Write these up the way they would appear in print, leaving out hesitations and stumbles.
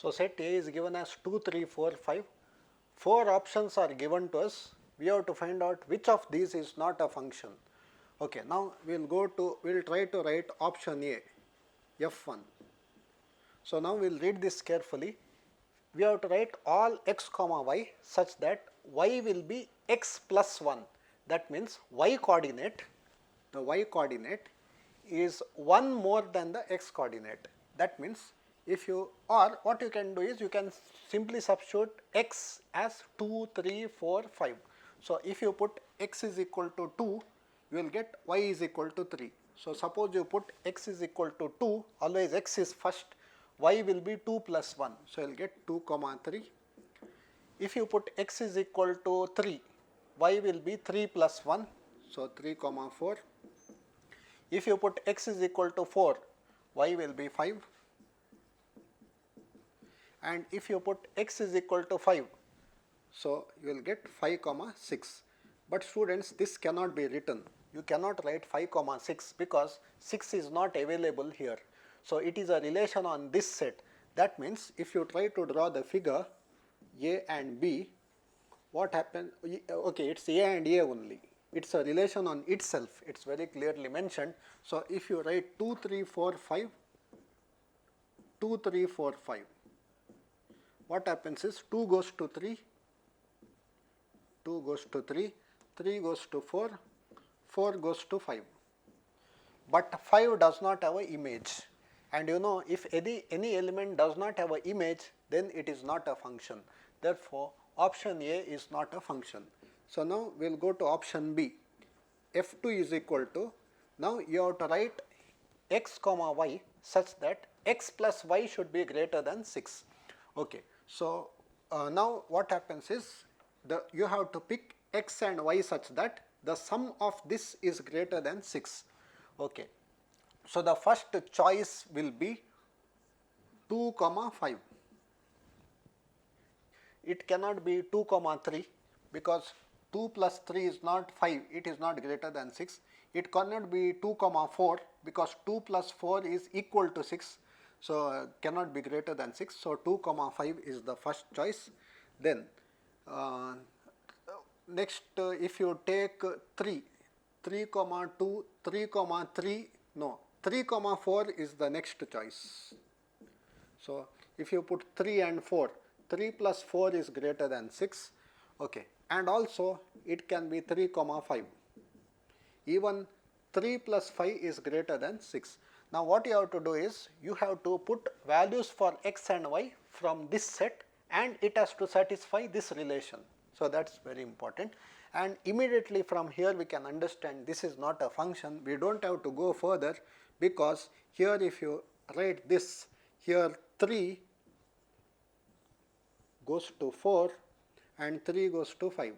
So, set A is given as 2, 3, 4, 5. 4 options are given to us. We have to find out which of these is not a function. Okay, now we will try to write option A, F1. So, now we will read this carefully. We have to write all x comma y such that y will be x plus 1. That means y coordinate, the y coordinate is 1 more than the x coordinate. That means if you, or what you can do is you can simply substitute x as 2, 3, 4, 5. So, if you put x is equal to 2, you will get y is equal to 3. So, suppose you put x is equal to 2, always x is first, y will be 2 plus 1. So, you will get 2 comma 3. If you put x is equal to 3, y will be 3 plus 1. So, 3 comma 4. If you put x is equal to 4, y will be 5. And if you put x is equal to 5, so you will get 5 comma 6. But students, this cannot be written. You cannot write 5 comma 6 because 6 is not available here. So, it is a relation on this set. That means if you try to draw the figure A and B, what happens? Okay, it is A and A only. It is a relation on itself. It is very clearly mentioned. So, if you write 2, 3, 4, 5, 2, 3, 4, 5. What happens is 2 goes to 3, 2 goes to 3, 3 goes to 4, 4 goes to 5. But 5 does not have an image, and you know, if any element does not have an image, then it is not a function. Therefore, option A is not a function. So, now we will go to option B. F2 is equal to, now you have to write x comma y such that x plus y should be greater than 6. Okay. So, now what happens is you have to pick x and y such that the sum of this is greater than 6. Okay. So, the first choice will be 2 comma 5. It cannot be 2 comma 3 because 2 plus 3 is not 5, it is not greater than 6. It cannot be 2 comma 4 because 2 plus 4 is equal to 6. So, cannot be greater than 6. So, 2 comma 5 is the first choice. Then next if you take 3, 3 comma 2, 3 comma 3, no, 3 comma 4 is the next choice. So, if you put 3 and 4, 3 plus 4 is greater than 6, okay. And also it can be 3 comma 5, even 3 plus 5 is greater than 6. Now, what you have to do is you have to put values for x and y from this set and it has to satisfy this relation. So, that is very important, and immediately from here we can understand this is not a function. We do not have to go further because here if you write this, here 3 goes to 4 and 3 goes to 5.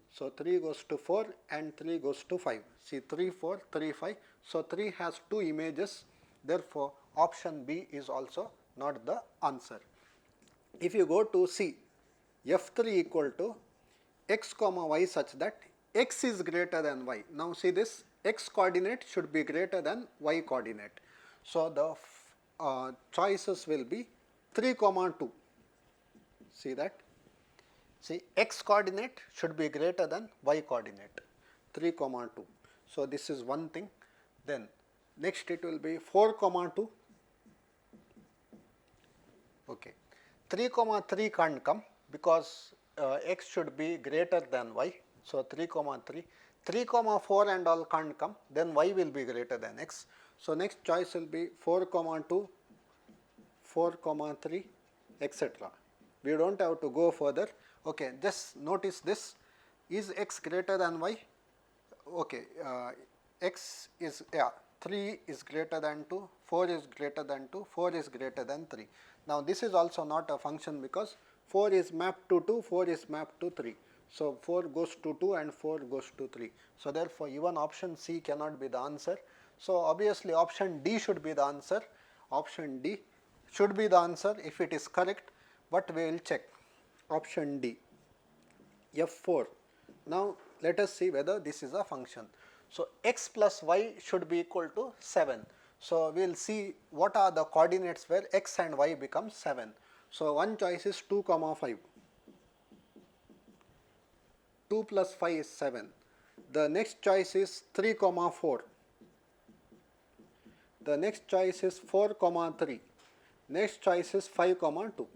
So, 3 goes to 4 and 3 goes to 5. See, 3, 4, 3, 5. So, 3 has 2 images. Therefore, option B is also not the answer. If you go to C, F3 equal to x comma y such that x is greater than y. Now, see this, x coordinate should be greater than y coordinate. So, the choices will be 3 comma 2. See that? See, x coordinate should be greater than y coordinate, 3 comma 2. So, this is one thing. Then next it will be 4 comma 2. Okay. 3 comma 3 can't come because x should be greater than y. So, 3 comma 3. 3 comma 4 and all can't come, then y will be greater than x. So, next choice will be 4 comma 2, 4 comma 3, etc. We do not have to go further. Okay, just notice this, is x greater than y? Okay, x is, 3 is greater than 2, 4 is greater than 2, 4 is greater than 3. Now, this is also not a function because 4 is mapped to 2, 4 is mapped to 3. So, 4 goes to 2 and 4 goes to 3. So, therefore, even option C cannot be the answer. So, obviously, option D should be the answer. Option D should be the answer if it is correct, but we will check. Option D, F4. Now, let us see whether this is a function. So, x plus y should be equal to 7. So, we will see what are the coordinates where x and y become 7. So one choice is 2 comma 5. 2 plus 5 is 7. The next choice is 3 comma 4. The next choice is 4 comma 3. Next choice is 5 comma 2.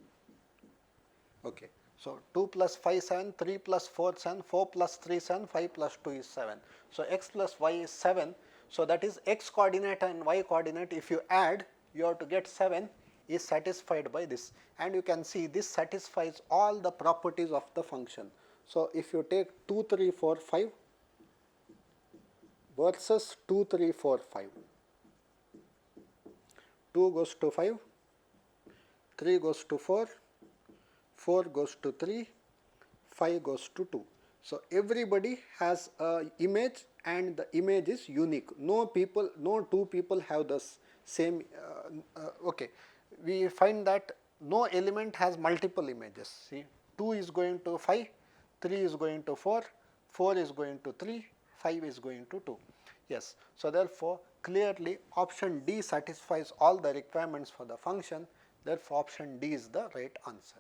Okay. So 2 plus 5 7, 3 plus 4 7, 4 plus 3 7, 5 plus 2 is 7. So x plus y is 7. So that is x coordinate and y coordinate, if you add, you have to get 7, is satisfied by this. And you can see this satisfies all the properties of the function. So if you take 2 3 4 5 versus 2 3 4 5, 2 goes to 5, 3 goes to 4, 4 goes to 3, 5 goes to 2. So everybody has a image and the image is unique. No two people have the same, okay. We find that no element has multiple images. See, 2 is going to 5, 3 is going to 4, 4 is going to 3, 5 is going to 2. Yes, so therefore clearly option D satisfies all the requirements for the function. Therefore option D is the right answer.